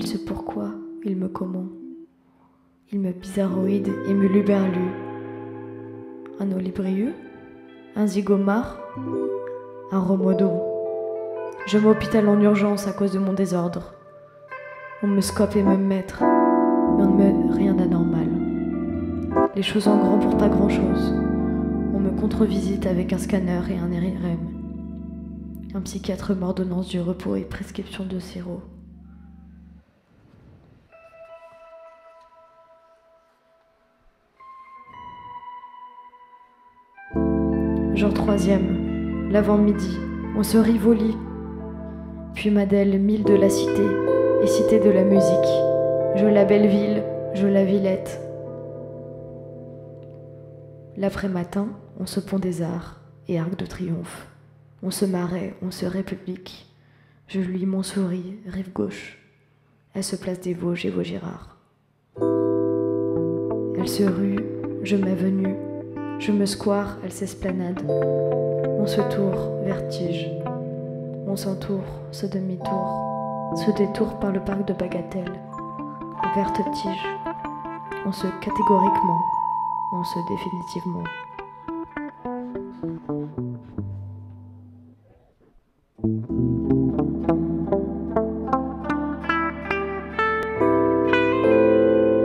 Il se pourquoi, il me comment. Il me bizarroïde et me luberlu. Un olibrieux, un zygomare, un romodon. Je m'hôpitale en urgence à cause de mon désordre. On me scope et me mettre, mais on ne me rien d'anormal. Les choses en grand pour pas grand-chose. On me contre-visite avec un scanner et un IRM. Un psychiatre m'ordonnance du repos et prescription de sirop. Genre 3e, l'avant-midi, on se rivolit. Puis Madel, mille de la cité et cité de la musique. Je la belle ville, je la Villette. L'après-matin, on se pont des Arts et Arc de Triomphe. On se Marais, on se République. Je lui Montsouris, rive gauche. Elle se place des Vosges et Vaugirard. Elle se rue, je m'avenue. Je me square, elle s'esplanade. On se tour, vertige. On s'entoure, se demi-tour. Se détourne par le parc de Bagatelle. Verte tige. On se catégoriquement. On se définitivement.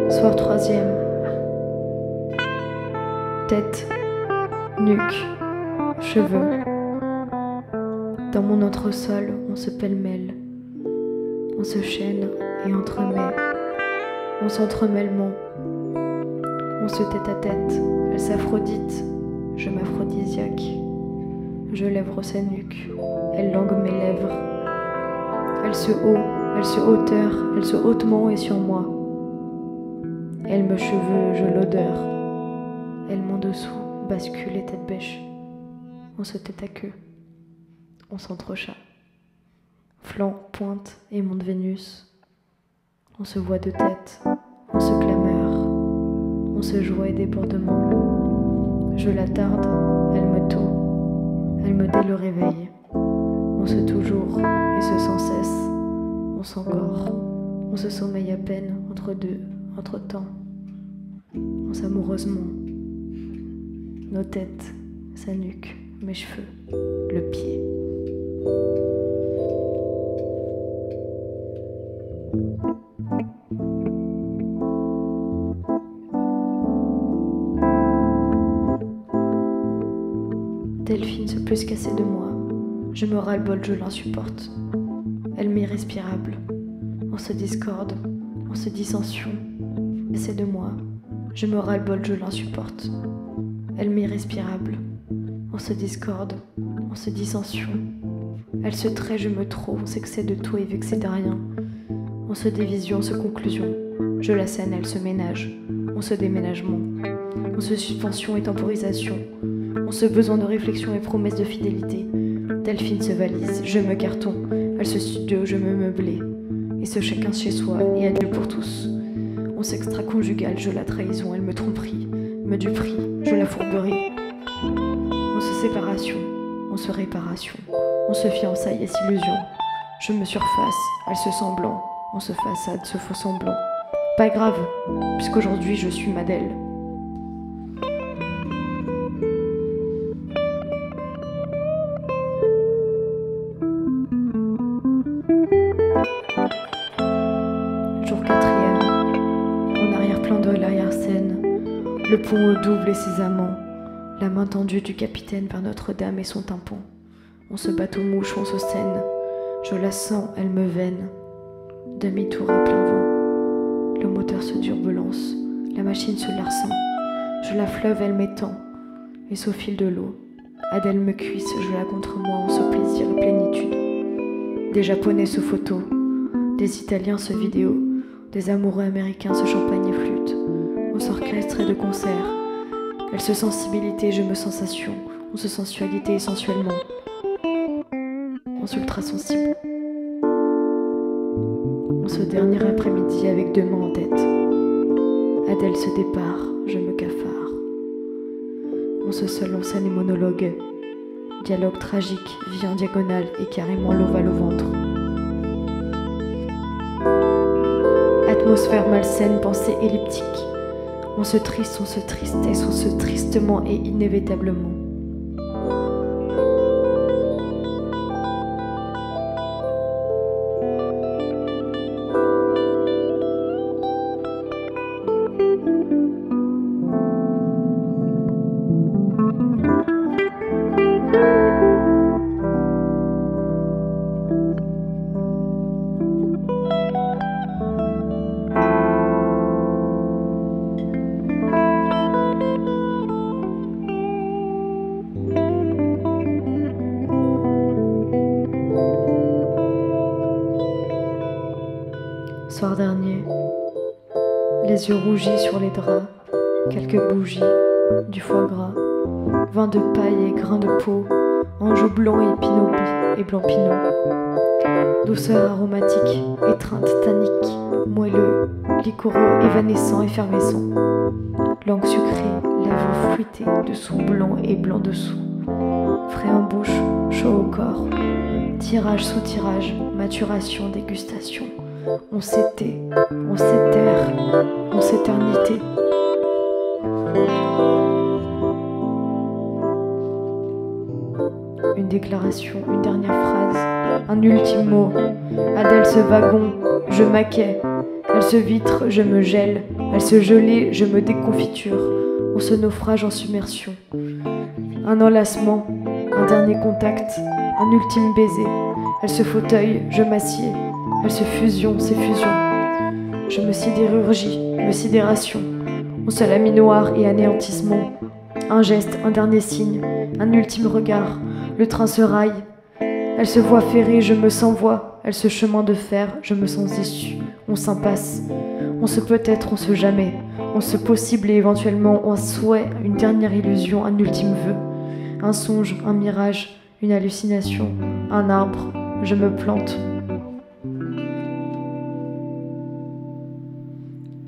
Soir 3e. Tête, nuque, cheveux. Dans mon entresol, on se pêle-mêle. On se chaîne et entremet. On s'entremêlement. On se tête à tête. Elle s'aphrodite, je m'aphrodisiaque. Je lèvre sa nuque, elle langue mes lèvres. Elle se haut, elle se hauteur, elle se hautement et sur moi. Elle me cheveux, je l'odeur. Elle m'en dessous, bascule et tête bêche. On se tête à queue, on s'entrecha. Flanc, pointe et monte Vénus. On se voit de tête, on se clameur. On se joue et débordement. Je la tarde, elle me tôt, elle me dès le réveil. On se toujours et se sans cesse. On s'encore, on se sommeille à peine entre deux, entre temps. On s'amoureusement. Nos têtes, sa nuque, mes cheveux, le pied. Delphine se peut se casser de moi. Je me ras-le-bol, je l'insupporte. Elle m'est irrespirable. On se discorde, on se dissension. C'est de moi. Je me ras-le-bol, je l'insupporte. Elle m'est irrespirable. On se discorde, on se dissension. Elle se trait, je me trau, on s'excède de tout et vexé de rien. On se division, on se conclusion. Je la scène, elle se ménage. On se déménagement. On se suspension et temporisation. On se besoin de réflexion et promesse de fidélité. Delphine se valise, je me carton. Elle se studio, je me meublé. Et ce chacun chez soi et adieu pour tous. On s'extra-conjugale, je la trahison, elle me tromperie, me duperie, je la fourberie. On se séparation, on se réparation. On se fiançaille et s'illusion. Je me surface, elle se semblant. On se façade, se faux semblant. Pas grave, puisqu'aujourd'hui je suis Madel. Jour 4e, en arrière-plan de l'arrière-scène, le pont au double et ses amants, la main tendue du capitaine vers Notre-Dame et son tympan. On se bat aux mouches, on se scène, je la sens, elle me veine. Demi-tour à plein vent, le moteur se turbulence, la machine se larcent. Je la fleuve, elle m'étend, et au fil de l'eau, Adèle me cuisse, je la contre moi, on se plaisir et plénitude. Des Japonais se photo, des Italiens se vidéo, des amoureux américains se champagne et flûte. On s'orchestre et de concert, elle se sensibilité, je me sensation, on se sensualité et sensuellement. On s'ultra sensible. On se dernier après-midi avec 2 mains en tête. Adèle se départ, je me cafard. On se seul en scène et monologue. Dialogue tragique, vie en diagonale et carrément l'ovale au ventre. Atmosphère malsaine, pensée elliptique. On se tristesse, on se tristement et inévitablement. Soir dernier, les yeux rougis sur les draps, quelques bougies, du foie gras, vin de paille et grains de peau, anjou blanc et pinot et blanc pinot. Douceur aromatique, étreinte tannique, moelleux, liquoreux, évanescent, effervescent. Langue sucrée, lèvres fruitées, dessous blanc et blanc dessous. Frais en bouche, chaud au corps. Tirage sous tirage, maturation, dégustation. On s'était, on s'éterre, on s'éternité. Une déclaration, une dernière phrase, un ultime mot. Adèle ce wagon, je maquais. Elle se vitre, je me gèle. Elle se gelait, je me déconfiture. On se naufrage en submersion. Un enlacement, un dernier contact, un ultime baiser. Elle se fauteuille, je m'assieds. Elle se fusion, c'est fusion. Je me sidérurgie, me sidération. On se laminoir et anéantissement. Un geste, un dernier signe, un ultime regard. Le train se raille. Elle se voit ferrée, je me sens voix. Elle se chemin de fer, je me sens issue. On s'impasse. On se peut-être, on se jamais. On se possible et éventuellement un souhait, une dernière illusion, un ultime vœu. Un songe, un mirage, une hallucination. Un arbre, je me plante.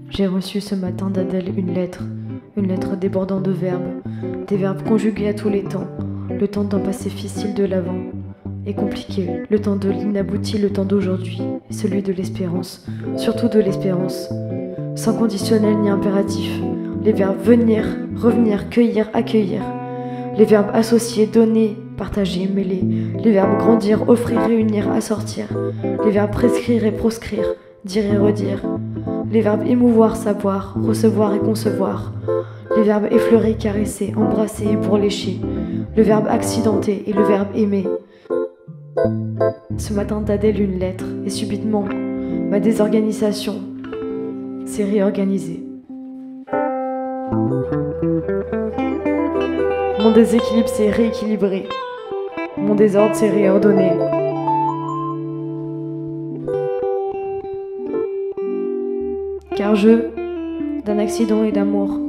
J'ai reçu ce matin d'Adèle une lettre débordant de verbes, des verbes conjugués à tous les temps, le temps d'un passé difficile de l'avant et compliqué, le temps de l'inabouti, le temps d'aujourd'hui, celui de l'espérance, surtout de l'espérance, sans conditionnel ni impératif, les verbes venir, revenir, cueillir, accueillir, les verbes associer, donner, partager, mêler, les verbes grandir, offrir, réunir, assortir, les verbes prescrire et proscrire, dire et redire, les verbes émouvoir, savoir, recevoir et concevoir, les verbes effleurer, caresser, embrasser et pour lécher, le verbe accidenté et le verbe aimer. Ce matin d'Adèle une lettre et subitement ma désorganisation s'est réorganisée. Mon déséquilibre s'est rééquilibré, mon désordre s'est réordonné. Car d'un accident et d'amour,